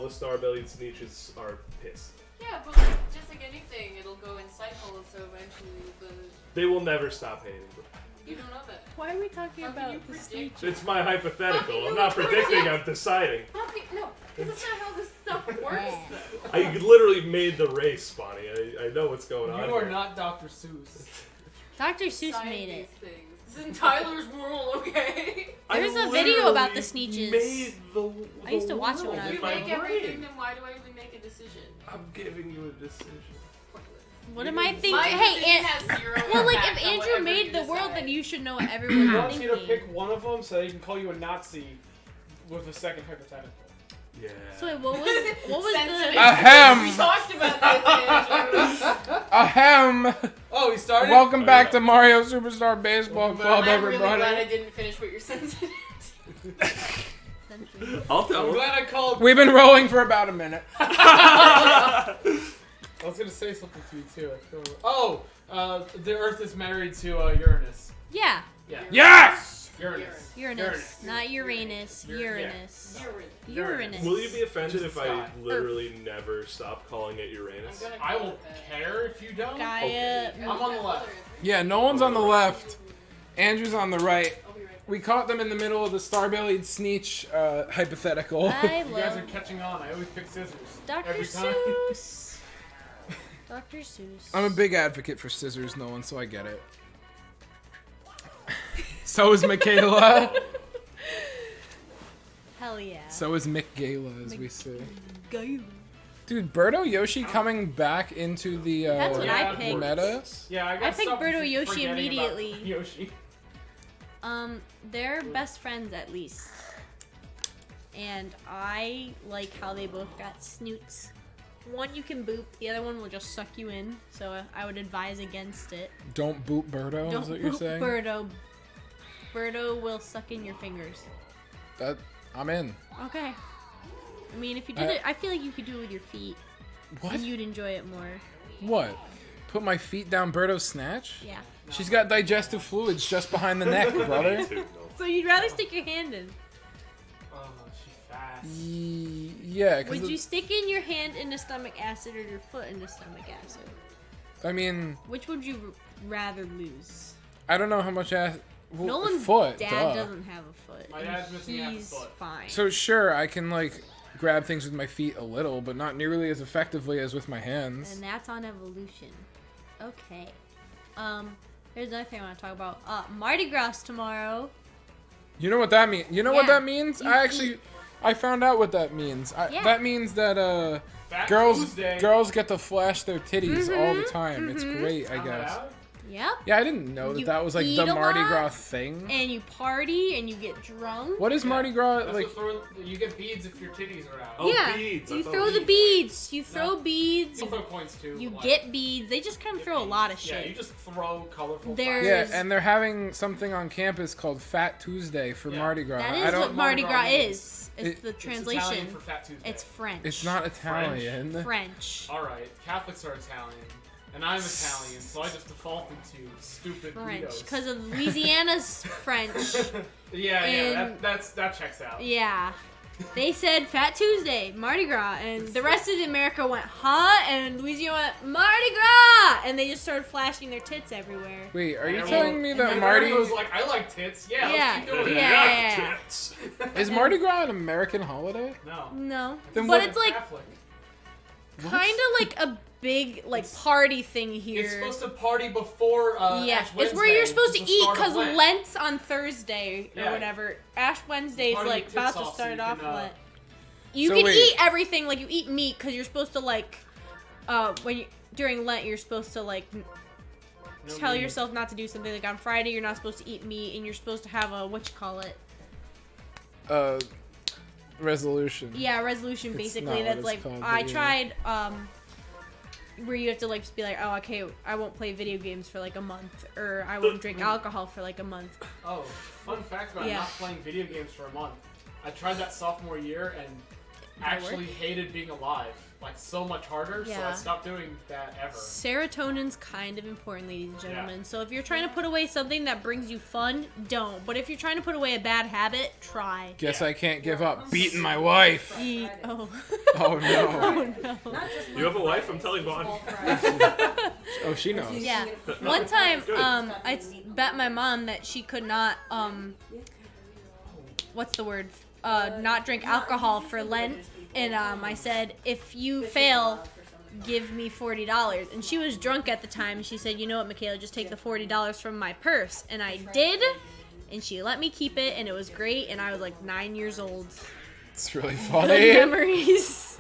the star-bellied sneeches are pissed. Yeah, but like, just like anything, it'll go in cycles, so eventually They will never stop hating. you don't know that. Why are we talking How can about you the predict? sneak? It's my hypothetical. you I'm not predicting, predict? I'm deciding. No, because that's not how this stuff works, though. I literally made the race, Bonnie. I know what's going on. You are here. not Dr. Seuss. Dr. Seuss Decide made it. these things. This is in Tyler's world, okay? There's I a video about the literally sneeches. made I used to watch it world when I If was you with my make little. everything, brain. then why do I even make a decision? I'm giving you a decision. What am I thinking? My Hey, decision has zero well, like impact if on Andrew whatever made you the world, decide. then you should know what He everyone's wants you to thinking. pick one of them so they can call you a Nazi with a second hypothetical. Yeah. So wait, what was Sensitive. the? Ahem. We talked about this, Andrew. Ahem! Oh, he started? Welcome back yeah. to Mario Superstar Baseball Welcome Club, back. I'm really everybody. glad I didn't finish what you're sensitive I'll tell I'm him. glad I called. We've been rolling for about a minute. I was gonna say something to you too. Oh, the Earth is married to Uranus. Yeah, Yeah. Yes! Uranus. Uranus, not Uranus. Uranus. Uranus. Will you be offended if I Sky. literally never stop calling it I'm Uranus? gonna I call will it that. care if you don't. Gaia. I'm on the left. Yeah, Nolan's on the left. Andrew's on the right. I'll be right back. We caught them in the middle of the star-bellied sneech hypothetical. I You guys are love catching on. I always pick scissors. Dr. Every time. Seuss. Dr. Seuss. I'm a big advocate for scissors, Nolan, so I get it. So is Michaela. Hell yeah. So is Mick Gala, as we say. Gaia. Dude, Birdo Yoshi coming back into the That's what I picked. meta. Yeah, I I got picked stopped Birdo Yoshi forgetting about immediately. Yoshi. They're best friends at least. And I like how they both got snoots. One you can boop, the other one will just suck you in. So I would advise against it. Don't boot Birdo, Don't is what you're boop saying? Birdo. Birdo will suck in your fingers. That, I'm in. Okay. I mean, if you did it, I feel like you could do it with your feet. What? And you'd enjoy it more. What? Put my feet down Birdo's snatch? Yeah. She's got digestive fluids just behind the neck, brother. So you'd rather stick your hand in. Oh, she's fast. Yeah, Would you because stick in your hand into stomach acid or your foot into stomach acid? I mean, Which would you rather lose? I don't know how much ass. Well, Nolan's foot. dad duh. doesn't have a foot. My and dad's missing half a he's foot. fine. So sure, I can like grab things with my feet a little, but not nearly as effectively as with my hands. And that's on evolution. Okay. Here's another thing I want to talk about. Mardi Gras tomorrow. You know what that means? You know what Yeah. that means? You- I found out what that means. Yeah. That means that Fat girls Tuesday. get to flash their titties all the time. It's great, I Found that guess. out? Yep. Yeah, I didn't know You that was like eat the a Mardi lot, Gras thing. And you party and you get drunk. What is Yeah. Mardi Gras That's like? what throwing, you get beads if your titties are out. Oh, Yeah. beads. I You thought throw the beads. beads. You throw No. beads. You throw coins too. You but like, get beads. They just kind of get throw a beads. lot of Yeah, shit. you just throw colorful. There's- flags. Yeah, and they're having something on campus called Fat Tuesday for Yeah. Mardi Gras. That I is don't. what Mardi Gras Mardi Gras is. It's It- the It's translation. Italian for Fat Tuesday. It's French. It's not Italian. French. All right, Catholics are Italian, and I'm Italian, so I just defaulted to stupid French. Guidos. Because of Louisiana's French. yeah, And- that checks out. Yeah. They said Fat Tuesday, Mardi Gras, and the rest of America went, huh? And Louisiana went, Mardi Gras! And they just started flashing their tits everywhere. Wait, are you And telling me and that then Mardi was like, I like tits. Yeah, Yeah. let's keep doing Yeah. it. Tits. is Mardi Gras an American holiday? No. No. Then But what- it's like Catholic. kind of like a big like party thing here. It's supposed to party before yeah, Ash it's where you're Wednesday. supposed to It's the eat start of because Lent. Lent's on Thursday or Yeah. whatever. Ash Wednesday's Party like your about tits to off so start you off can, Lent. You So can wait. eat everything, like you eat meat because you're supposed to like, when you during Lent you're supposed to like No tell meat. yourself not to do something. Like on Friday you're not supposed to eat meat and you're supposed to have a Resolution. Yeah, resolution It's basically. not what That's it's like called, but I yeah. tried where you have to like just be like, oh okay, I won't play video games for like a month, or I won't drink alcohol for like a month. Oh, fun fact about Yeah. not playing video games for a month. I tried that sophomore year and that actually hated being alive. like so much harder, so I Yeah. stopped doing that ever. Serotonin's kind of important, ladies and gentlemen. Yeah. So if you're trying to put away something that brings you fun, don't. But if you're trying to put away a bad habit, try. Guess I can't give up beating my wife. Oh. Oh no. Oh no. You have a wife? I'm telling Vaughn. Oh, she knows. Yeah. One time, Good. I bet my mom that she could not, what's the word? Not drink alcohol for Lent. And I said, if you fail, give me $40. And she was drunk at the time. She said, you know what, Michaela, just take the $40 from my purse. And I did. And she let me keep it. And it was great. And I was like 9 years old. It's really Good funny. memories.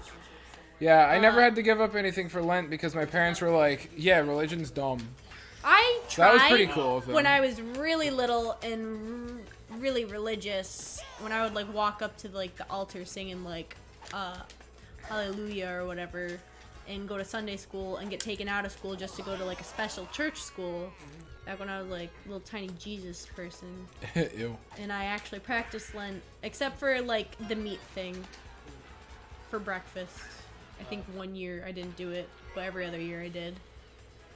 Yeah, I never had to give up anything for Lent because my parents were like, yeah, religion's dumb. I tried That was pretty cool of them. when I was really little and really religious. When I would like walk up to like the altar singing like Hallelujah or whatever, and go to Sunday school and get taken out of school just to go to like a special church school. Back when I was like a little tiny Jesus person, Ew. and I actually practiced Lent, except for like the meat thing for breakfast. I think 1 year I didn't do it, but every other year I did,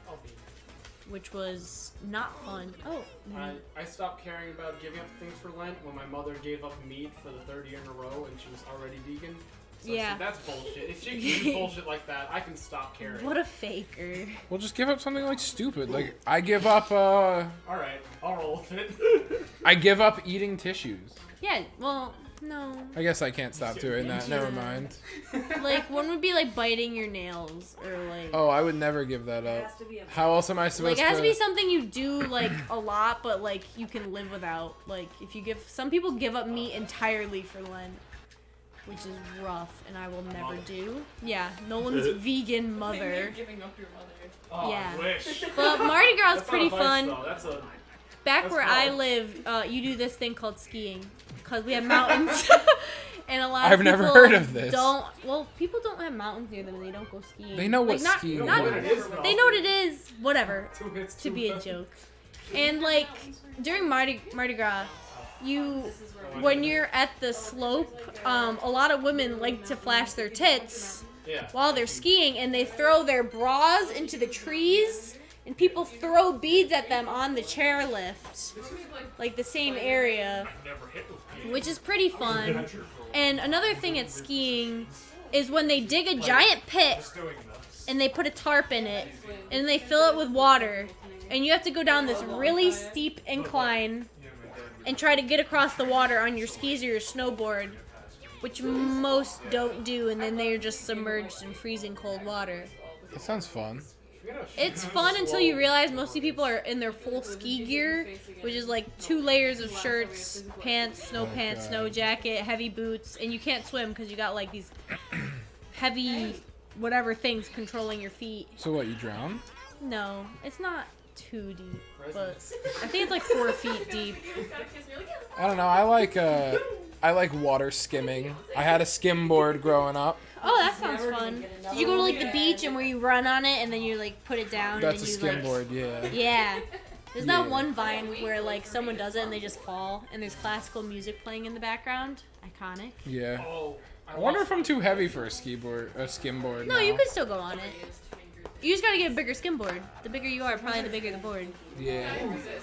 I'll be. which was not fun. Oh, I stopped caring about giving up things for Lent when my mother gave up meat for the third year in a row and she was already vegan. So I Yeah. said, that's bullshit. If she can do bullshit like that, I can stop caring. what a faker. Well, just give up something like stupid. Like, I give up, Alright, I'll roll with it. I give up eating tissues. Yeah, well, no. I guess I can't stop doing that. Never mind. Like, one would be like biting your nails, or like. Oh, I would never give that up. How else am I Like, supposed it has to to? be something you do, like, a lot, but, like, you can live without. Like, if you give. Some people give up meat entirely for Lent, which is rough, and I will never do. Yeah, Nolan's vegan mother. Giving up your mother. Oh, Yeah. I wish. But Mardi Gras is That's pretty not advice, fun. though. That's a... Back That's where I wild. live, you do this thing called skiing, because we have mountains. And a lot of I've never people heard of this. Well, people don't have mountains near them, and they don't go skiing. They know what like, not, skiing not, What it is, though. They know what it is. Whatever. Two hits, To two be a misses. joke. And like during Mardi Gras, when you're at the slope, a lot of women like to flash their tits Yeah. while they're skiing, and they throw their bras into the trees, and people throw beads at them on the chairlift, like the same area, Never hit with people. which is pretty fun. And another thing at skiing is when they dig a giant pit and they put a tarp in it and they fill it with water, and you have to go down this really steep incline and try to get across the water on your skis or your snowboard, which most don't do, and then they're just submerged in freezing cold water. That sounds fun. It's fun until you realize most of the people are in their full ski gear, which is like 2 layers of shirts, pants, snow pants, God. snow jacket, heavy boots, and you can't swim because you got like these heavy whatever things controlling your feet. So what, you drown? No, it's not too deep, but I think it's like 4 feet deep. I don't know. I like water skimming. I had a skim board growing up. Oh, that sounds fun. Did you go to like the beach and where you run on it and then you like put it down? That's a and then you, skim like, board, yeah. Yeah. There's that Yeah. one Vine where like someone does it and they just fall and there's classical music playing in the background. Iconic. Yeah. Oh, I wonder if I'm too heavy for a skim board. No, now. you can still go on it. You just gotta get a bigger skim board. The bigger you are, probably the bigger the board. Yeah.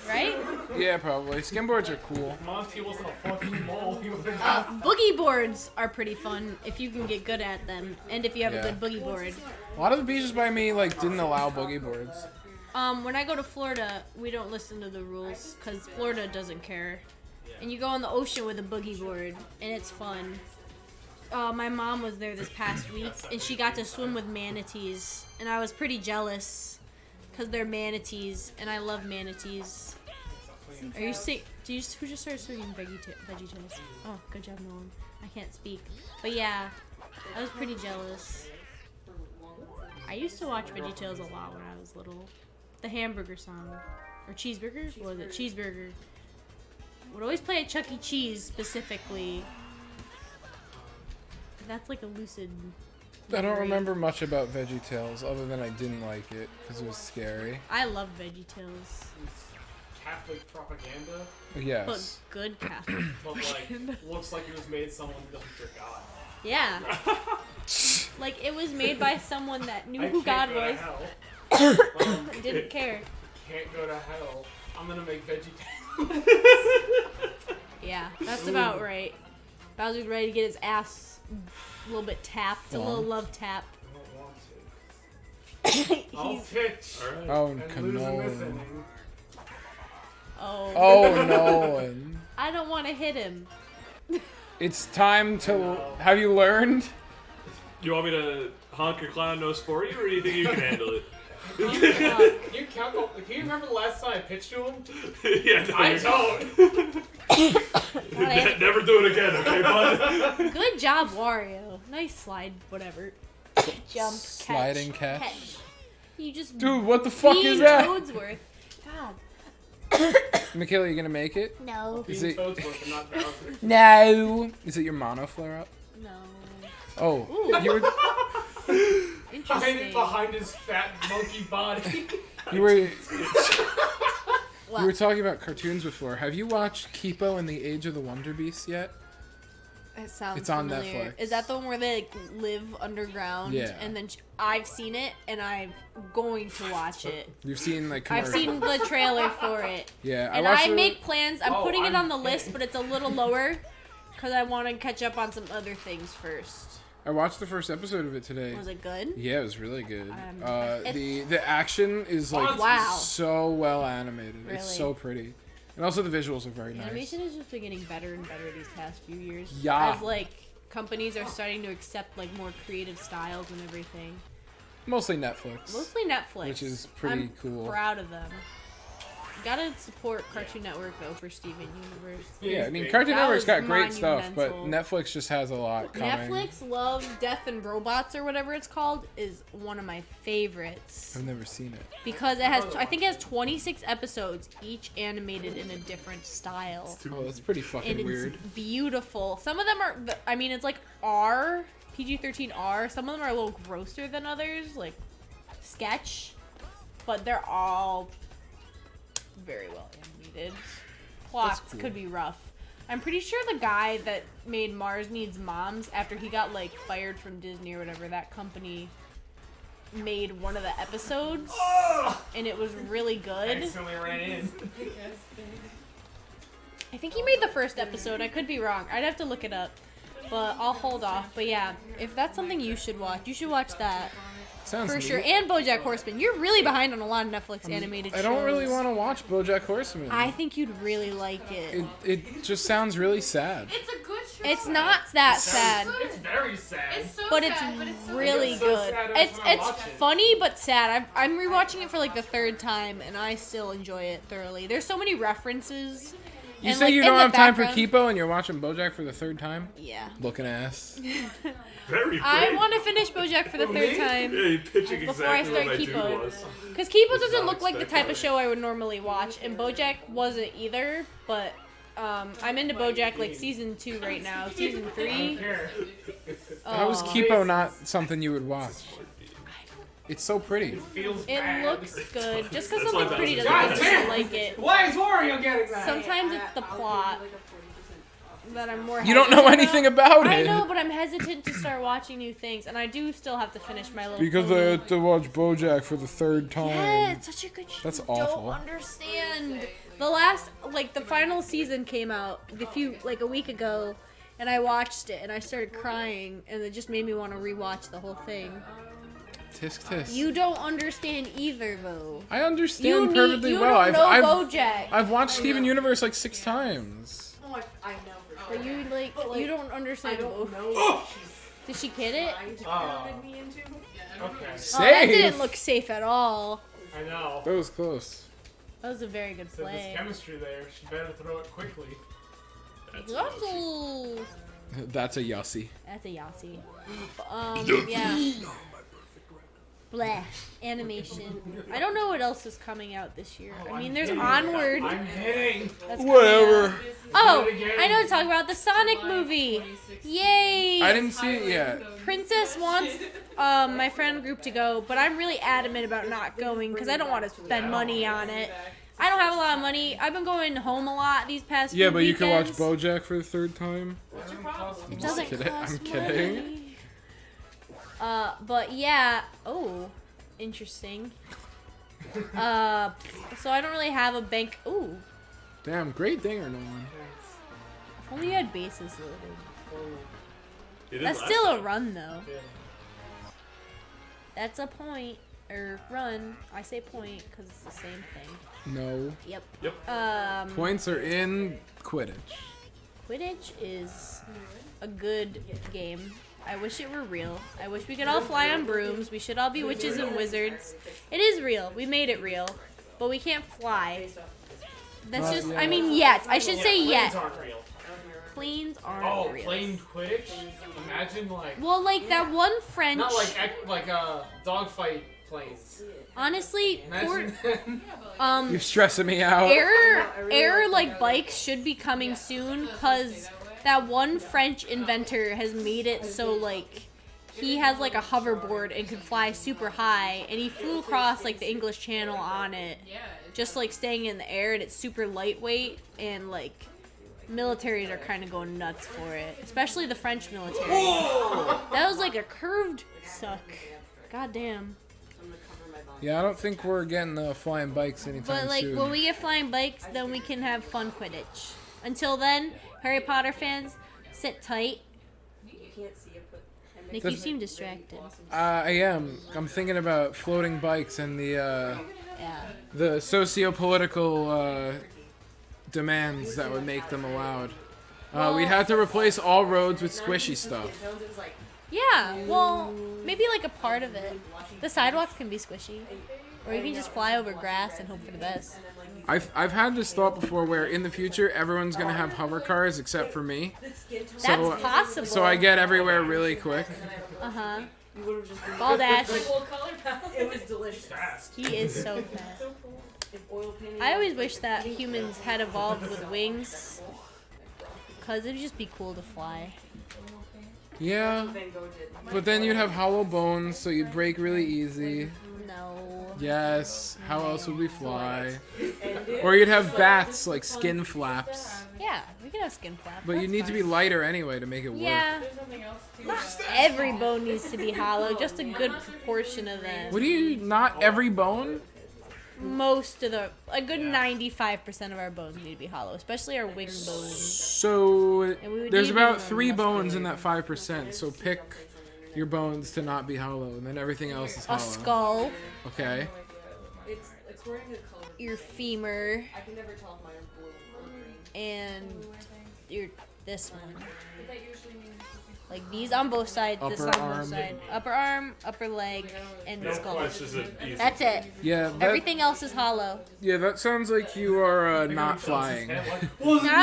Right? Yeah, probably. Skim boards are cool. Monty wasn't a fucking mole. He was Boogie boards are pretty fun if you can get good at them and if you have Yeah. a good boogie board. A lot of the beaches by me like didn't allow boogie boards. When I go to Florida, we don't listen to the rules because Florida doesn't care. And you go on the ocean with a boogie board, and it's fun. My mom was there this past week, and she got to swim with manatees, and I was pretty jealous because they're manatees, and I love manatees. Are you sick? Who just started singing VeggieTales? Oh, good job, Nolan. I can't speak, but yeah, I was pretty jealous. I used to watch VeggieTales a lot when I was little. The hamburger song. Or cheeseburger? What was it? Cheeseburger. Would always play at Chuck E. Cheese specifically. That's like a lucid. I don't memory. remember much about VeggieTales other than I didn't like it because it was scary. I love VeggieTales. Catholic propaganda, But Yes. good Catholic. but like looks like it was made someone who doesn't fear God. Yeah. Like, it was made by someone that knew I who can't God go to was hell. and didn't care. Can't go to hell. I'm gonna make veggie. Yeah, that's about right. Bowser's ready to get his ass a little bit tapped, a little love tap. I don't want to. I'll He's, pitch Alright. Oh, and lose in this Nolan. inning. Oh, Nolan. I don't want to hit him. It's time to. Have you learned? You want me to honk your clown nose for you, or do you think you can handle it? Can you count? Can you remember the last time I pitched to him? Yeah, no, I you're- don't. Never do it again, okay, bud? Good job, Wario. Nice slide, whatever. Jump, Sliding catch. You just Dude, what the fuck beat is that? Toadsworth. God. Michaela, you gonna make it? No. Is Being it? Toadsworth and not Bowser. No. Is it your mono flare up? No. Oh, Ooh. you were. Hiding Interesting. behind his fat monkey body. You were. What? You were talking about cartoons before. Have you watched Kipo and the Age of the Wonder Beast yet? It sounds It's on familiar. Netflix. Is that the one where they like, live underground? Yeah. And then I've seen it, and I'm going to watch it. You've seen like I've commercials. seen the trailer for it. Yeah, And watched I the- make plans. I'm Oh, putting it I'm on the list, kidding. but it's a little lower because I want to catch up on some other things first. I watched the first episode of it today. Was it good? Yeah, it was really good. It's- The action is like Wow. so well animated. It's Really? so pretty, and also the visuals are very nice. Animation has just been getting better and better these past few years. Yeah. As like companies are starting to accept like more creative styles and everything. Mostly Netflix. Mostly Netflix, Which is pretty I'm cool. Proud of them. Gotta support Cartoon Network though for Steven Universe. Yeah, I mean Cartoon That Network's was got great stuff, but monumental. Netflix just has a lot coming. Netflix Love, Death and Robots or whatever it's called is one of my favorites I've never seen it. because it has I think it has 26 episodes, each animated in a different style. Oh, that's pretty fucking And weird. it's beautiful. Some of them are, I mean, it's like R, PG-13 R. Some of them are a little grosser than others, like sketch, but they're all very well animated. Plots cool. could be rough. I'm pretty sure the guy that made Mars Needs Moms, after he got like fired from Disney or whatever, that company made one of the episodes, and it was really good. Accidentally ran in. I think he made the first episode. I could be wrong. I'd have to look it up. But I'll hold off. But yeah, if that's something you should watch that. Sounds For neat. sure. And BoJack Horseman. You're really behind on a lot of Netflix animated I shows. don't really want to watch BoJack Horseman. I think you'd really like it. It just sounds really sad. It's a good show. It's not that sad. It's very sad. It's so But it's sad, but it's so really It's so good. sad every It's time I it's watch it. funny but sad. I'm rewatching it for like the third time and I still enjoy it thoroughly. There's so many references. You and, say like, you in don't the have time for background- Kipo and you're watching BoJack for the third time? Yeah. Looking ass. Very I brave. want to finish BoJack for the Who, third me? time. Yeah, you're pitching Before I exactly what my start dude Kipo. was. Because Kipo Was doesn't not look like the type expecting of show I would normally watch, and BoJack wasn't either. But I'm into BoJack like season 2 right now, season 3. Here. How is Oh. Kipo not something you would watch? It's so pretty. Feels It bad. looks good. Just because That's why something's pretty Bowser's doesn't God mean I damn. like it. Why is Wario getting that? Sometimes it's the plot that I'm more. You don't know hesitant anything about I it. know, but I'm hesitant to start watching new things, and I do still have to finish my little. Because I Pony. had to watch BoJack for the third time. Yeah, it's such a good show. That's You awful. Don't understand. The last, like, the final season came out a week ago, and I watched it, and I started crying, and it just made me want to rewatch the whole thing. Tisk tisk. You don't understand either, though. I understand You perfectly you well. don't know I've BoJack. I've watched Steven Universe like 6 times. Oh, I know for sure. But you But, you don't understand. I don't Bo- know what she's Did she get it? trying to Oh. get me into. Okay. Oh, that Safe. didn't look safe at all. I know. That was close. That was a very good So there's play. chemistry there. She better throw it quickly. Yossi. That's a Yossi. That's a Yossi. Yeah. Bleh. Animation. I don't know what else is coming out this year. I mean, there's Onward. I'm hitting. That's coming Whatever. out. Oh, Do it again. I know to talk about the Sonic movie. Yay! I didn't see it yet. Princess wants my friend group to go, but I'm really adamant about not going because I don't want to spend money on it. I don't have a lot of money. I've been going home a lot these past Yeah, few but you can watch weekends. BoJack for the third time. What's your problem? It doesn't kidding. cost I'm kidding. money. But yeah. Oh, interesting. So I don't really have a bank. Ooh, Damn, great dinger, Nolan. if only you had bases loaded. You did That's last still a time. run though. Yeah. That's a point or run. I say point because it's the same thing. No. Yep. Points are in Quidditch. Quidditch is a good game. I wish it were real. I wish we could all fly on brooms. We should all be witches and wizards. It is real. We made it real. But we can't fly. That's just, I mean, yet. I should say Planes yet. aren't real. Planes aren't Oh, real. plane Quidditch? Imagine like Well, like that one French. not like dogfight planes. Honestly, Imagine You're stressing me out. air like bikes should be coming soon because that one French inventor has made it so like he has like a hoverboard and can fly super high, and he flew across like the English Channel on it, just like staying in the air, and it's super lightweight, and like militaries are kind of going nuts for it, especially the French military. That was like a curved suck. God damn. Yeah, I don't think we're getting flying bikes anytime But like soon. when we get flying bikes, then we can have fun Quidditch. Until then, Harry Potter fans, sit tight. Nick, you seem distracted. I am. I'm thinking about floating bikes and Yeah. the socio-political demands that would make them allowed. We'd have to replace all roads with squishy stuff. Yeah, well, maybe like a part of it. The sidewalk can be squishy. Or you can just fly over grass and hope for the best. I've had this thought before where in the future everyone's gonna have hover cars except for me. That's possible. So I get everywhere really quick. Uh-huh. Baldash. It was delicious. He is so fast. I always wish that humans had evolved with wings. Because it would just be cool to fly. Yeah, but then you'd have hollow bones, so you'd break really easy. No. Yes, how else would we fly? Or you'd have bats, like skin flaps. Yeah, we could have skin flaps. But you need to be lighter anyway to make it work. Yeah. Not every bone needs to be hollow, just a good proportion of them. What do you, not every bone? Most of a good 95% of our bones need to be hollow, especially our wing bones. So we would there's need about them 3 bones in muscular. that 5%. So pick your bones to not be hollow, and then everything else is A hollow. skull, Okay. It's wearing a color. your femur, I can never tell if mine are blue or green. and this one. Like these on both sides, this Upper on arm. both sides. Upper arm, upper leg, and No skull. questions is easy. That's it. Yeah. Everything else is hollow. Yeah, that sounds like you are not flying. Not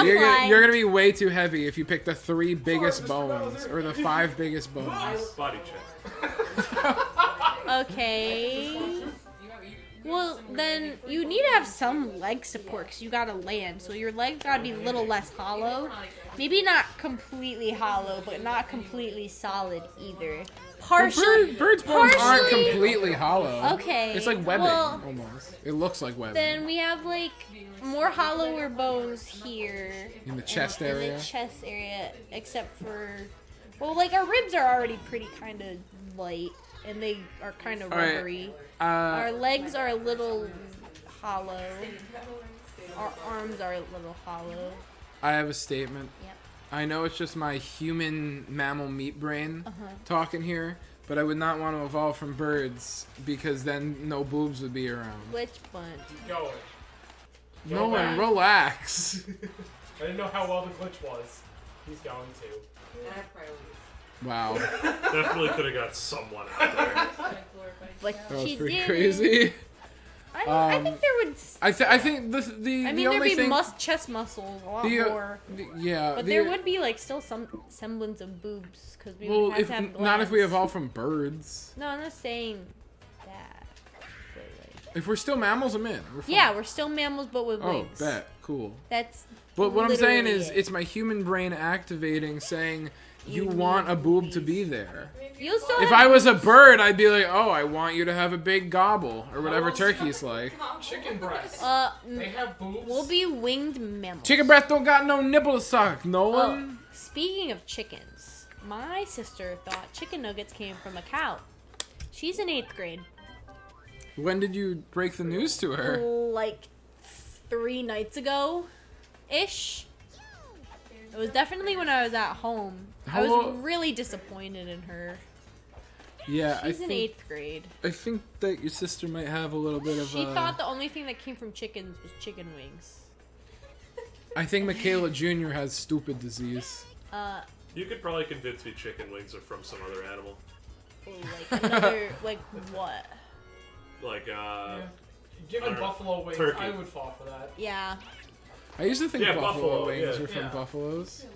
You're flying. gonna be way too heavy if you pick the 3 biggest bones or the 5 biggest bones. Body check. Okay. Well, then you need to have some leg support because you gotta land. So your legs gotta be a little less hollow. Maybe not completely hollow, but not completely solid either. Partially. Birds' bones aren't partially- completely hollow. Okay. It's like webbing Well, almost. It looks like webbing. then we have like more hollower bones here. In the chest in area. the chest area, except for, well, like our ribs are already pretty kind of light, and they are kind of All right. rubbery. Our legs are a little hollow. Our arms are a little hollow. I have a statement. Yep. I know it's just my human mammal meat brain Uh-huh. talking here, but I would not want to evolve from birds because then no boobs would be around. Which one? Go. Nolan, relax. I didn't know how well the glitch was. He's going to. And I have priorities. Wow, Definitely could have got someone out there. But that was she pretty did. crazy. I think there would. I think the I mean, the there'd only be thing chest muscles a lot the, more. yeah, But the- there would be like still some semblance of boobs because we well would have if to have not if we glands. evolve from birds. No, I'm not saying that. But, like, If we're still mammals, I'm in. We're fine. yeah, we're still mammals, but with Oh, wings. bet. Cool. That's. But what I'm saying literally is, it. it's my human brain activating, saying you You want need a boob to boobies. be there. You'll still If have I was a boobs. bird, I'd be like, oh, I want you to have a big gobble or whatever turkey's like. Chicken breasts. They have boobs. We'll be winged mammals. Chicken breast don't got no nipple to suck, Nolan. Oh, speaking of chickens, My sister thought chicken nuggets came from a cow. She's in 8th grade. When did you break the news to her? Like 3 nights ago ish. It was definitely when I was at home. I was really disappointed in her. Yeah, She's in 8th grade. I think that your sister might have a little bit of. She thought the only thing that came from chickens was chicken wings. I think Michaela Jr. has stupid disease. You could probably convince me chicken wings are from some other animal. Like another, like what? Like, Given buffalo wings, turkey. I would fall for that. Yeah. I used to think buffalo wings yeah. were from buffaloes.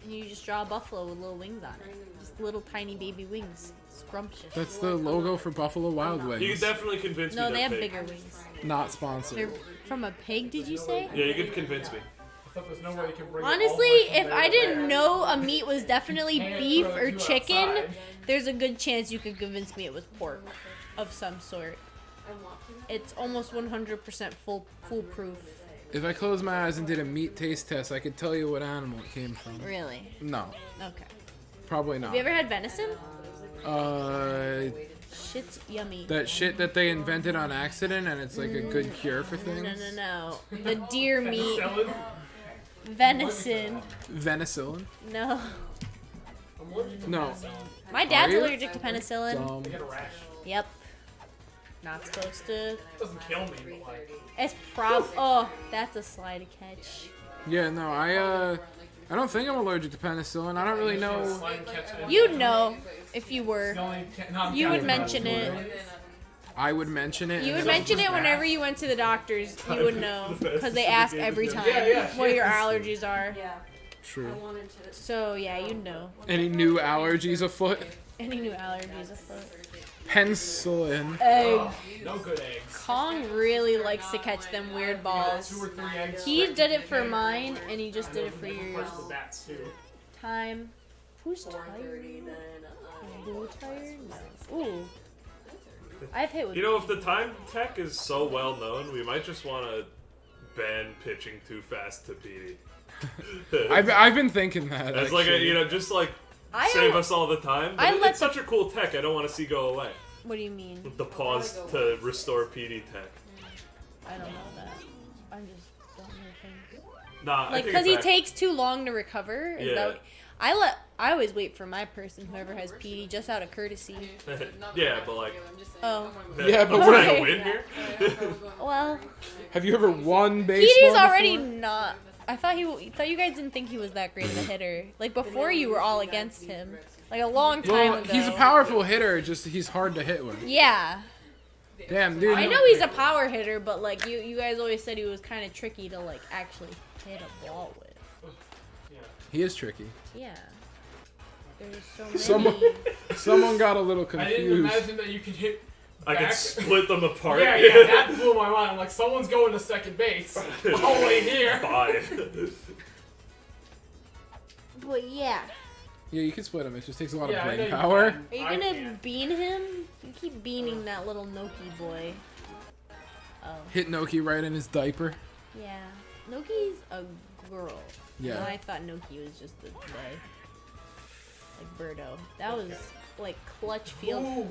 And you just draw a buffalo with little wings on it. Just little tiny baby wings. Scrumptious. That's the logo for Buffalo Wild Wings. You could definitely convince me. No, they have pig. bigger wings. Not sponsored. They're from a pig, did you say? Yeah, you could convince me. I thought there's no way you can bring it all Honestly, the way from if there I to didn't there. know a meat was definitely Can't beef throw or you chicken, outside. there's a good chance you could convince me it was pork of some sort. It's almost 100% foolproof. If I closed my eyes and did a meat taste test, I could tell you what animal it came from. Really? No, Okay. probably not. Have you ever had venison? Shit's yummy. That shit that they invented on accident, and it's like a good cure for things. No. The deer meat. Penicillin? Venison. Venicillin? No. I'm allergic to No. penicillin. My dad's Are you? allergic to penicillin. Dumb. I get a rash. Yep. Not supposed to. It doesn't kill me, but like. It's oh, that's a slide catch. Yeah, no, I don't think I'm allergic to penicillin. I don't really know. Slide and catch it. You'd know if you were. The only non- You would non- mention it. I would mention it. You and would it mention it doesn't whenever matter. you went to the doctors. You would know because they ask every time Yeah, what your yes. allergies are. Yeah. True. I wanted to. So yeah, you'd know. Any new allergies afoot? Any new allergies afoot? Penicillin. Egg. No good eggs. Kong really likes to catch them weird balls. 2 or 3 eggs. He did it for mine, and he just did it for Press yours. the bats too. Time. Who's 4:30, tired? then. Who tired? No. Ooh. I've hit with. You know, if the time tech is so well known, we might just want to ban pitching too fast to PD. I've been thinking that. As like a, actually. you know, just like I save don't- us all the time. But I let it's such a cool tech. I don't want to see go away. What do you mean? The pause to restore PD tech. I don't know that. I just don't know things. Nah, I Like, think because he it's takes too long to recover. Is Yeah. that I always wait for my person, whoever has PD, just out of courtesy. Yeah, but like, Oh. Yeah, but we're we're- gonna win here. Well, Have you ever won baseball? PD's already before? not. I thought you guys didn't think he was that great of a hitter. Like before, you were all against him. Like a long time Well, ago. he's a powerful hitter. Just he's hard to hit with. Yeah, Damn, dude. I know he's a power hitter, but like you guys always said he was kind of tricky to like actually hit a ball with. He is tricky. Yeah. There's so many. Someone got a little I didn't confused. imagine that you could hit. I back. could split them apart. Yeah, that blew my mind. I'm like, someone's going to second base. I'll wait here. Bye. But yeah. Yeah, you can split him. It just takes a lot Yeah, of I know brain you power. can. Are you I gonna can't. bean him? You keep beaning that little Noki boy. Oh. Hit Noki right in his diaper. Yeah. Noki's a girl. Yeah. And I thought Noki was just the boy. Like Birdo. That was like clutch field. Ooh,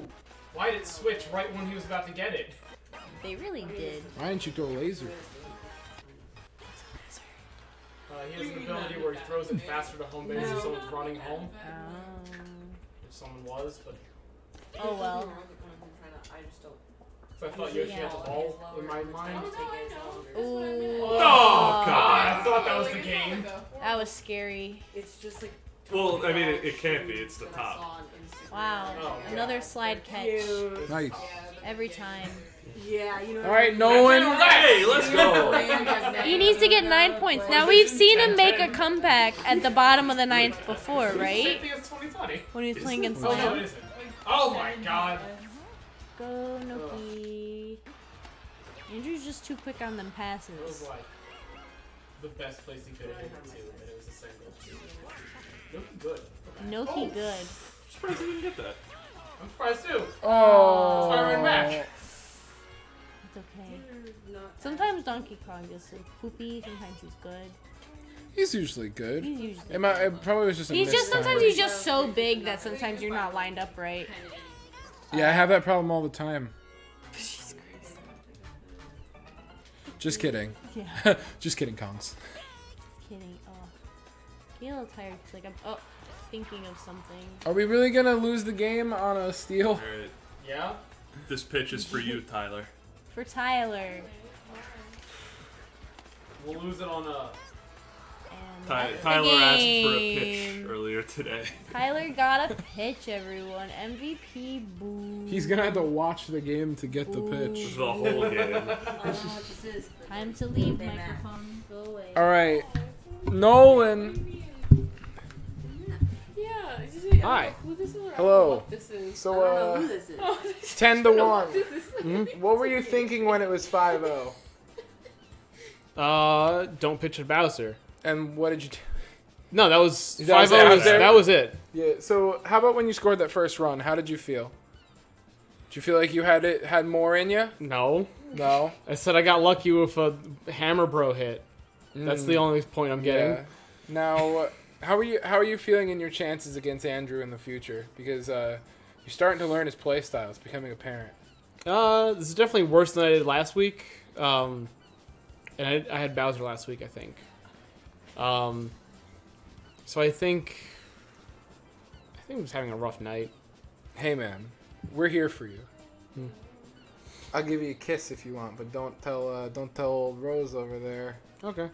why did it switch right when he was about to get it? They really did. Why didn't you go laser? He has an ability where he throws it faster to home base if someone's running home. Oh. If someone was, but Oh well. I just don't. so I thought Yoshi had the ball in my mind. Ooh. Oh, God, God. I thought that was the game. That was scary. It's just like. Well, I mean, it can't be. It's the top. Wow. Oh, yeah. Another slide catch. Nice. Every time. Yeah, you know. All right, Nolan. Hey, let's go. He needs to get 9 points. Now we've seen him make a comeback at the bottom of the ninth before, Same right? thing as 2020. When he was playing against Oh, no, it Slam. isn't. Oh my God. Go Noki. Andrew's just too quick on them It was passes. like the best place he could have hit it to, and it was a single. Looking good. Noki good. Surprised you didn't get that. I'm surprised too. Oh. That's why I ran back. It's okay. Sometimes Donkey Kong is so poopy, sometimes he's good. He's usually good. He's usually. It probably was just a He's just missed time. sometimes he's just so big that sometimes you're not lined up right. Yeah, I have that problem all the time. Just kidding. Yeah. Just kidding, Kongs. Kidding. Oh, getting a little tired because like I'm thinking of something. Are we really gonna lose the game on a steal? Alright, Yeah? this pitch is for you, Tyler. For Tyler. We'll lose it on And Tyler that's the asked for a game. pitch earlier today. Tyler got a pitch, everyone. MVP, boo. He's gonna have to watch the game to get the pitch. The whole game. This is Time to leave, They microphone. Go away. All right, Nolan. Yeah. Hi. Who this is or Hello. what this is. So, I don't know who this is. 10-1. This is. What were you thinking when it was 5-0? Don't pitch at Bowser. And what did you? No, that was That was 5-0. it. That was it. Yeah. So, how about when you scored that first run? How did you feel? Did you feel like you had more in you? No, No. I said I got lucky with a hammer bro hit. That's the only point I'm getting. Yeah. Now, how are you feeling in your chances against Andrew in the future? Because you're starting to learn his play style. It's becoming apparent. This is definitely worse than I did last week. And I had Bowser last week, I think. So I think I'm just having a rough night. Hey man, we're here for you. I'll give you a kiss if you want, but don't tell old Rose over there. Okay.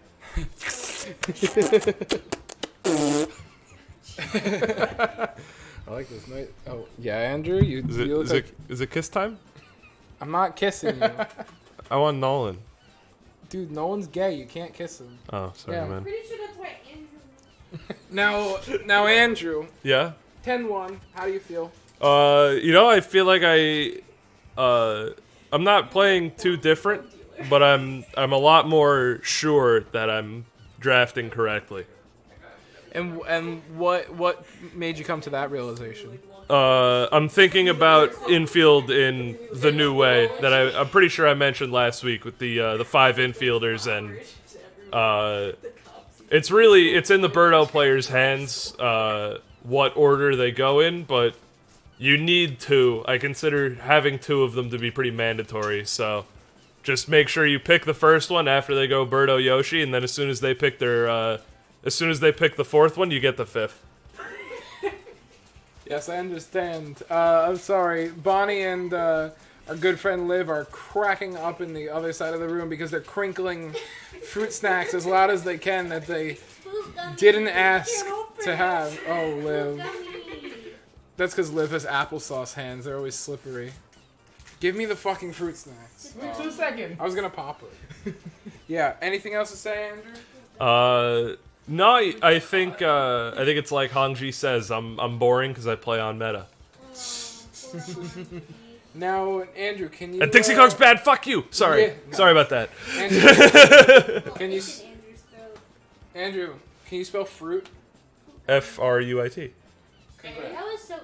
I like this night. Oh yeah, Andrew, you look like Is it kiss time? I'm not kissing you, I want Nolan. dude. No one's gay. You can't kiss him. Oh, sorry, Yeah. man. Pretty sure that's why Andrew. Now Andrew, Yeah. 10-1. How do you feel? I feel like I'm not playing too different, but I'm a lot more sure that I'm drafting correctly. And what made you come to that realization? I'm thinking about infield in the new way that I'm pretty sure I mentioned last week with the 5 infielders, and it's in the Birdo players' hands what order they go in, but you need 2. I consider having 2 of them to be pretty mandatory, so just make sure you pick the first one after they go Birdo Yoshi, and then as soon as they pick the 4th one, you get the 5th. Yes, I understand. I'm sorry. Bonnie and our good friend Liv are cracking up in the other side of the room because they're crinkling fruit snacks as loud as they can that they didn't ask to have. Oh, Liv. That's because Liv has applesauce hands. They're always slippery. Give me the fucking fruit snacks. 2 seconds. I was going to pop it. Yeah. Anything else to say, Andrew? No, I think it's like Hongji says. I'm boring because I play on meta. Now, Andrew, can you... And Dixie Kong's bad. Fuck you. Sorry, Yeah. sorry about that. Andrew, can you... Andrew, can you spell fruit? Fruit. That was so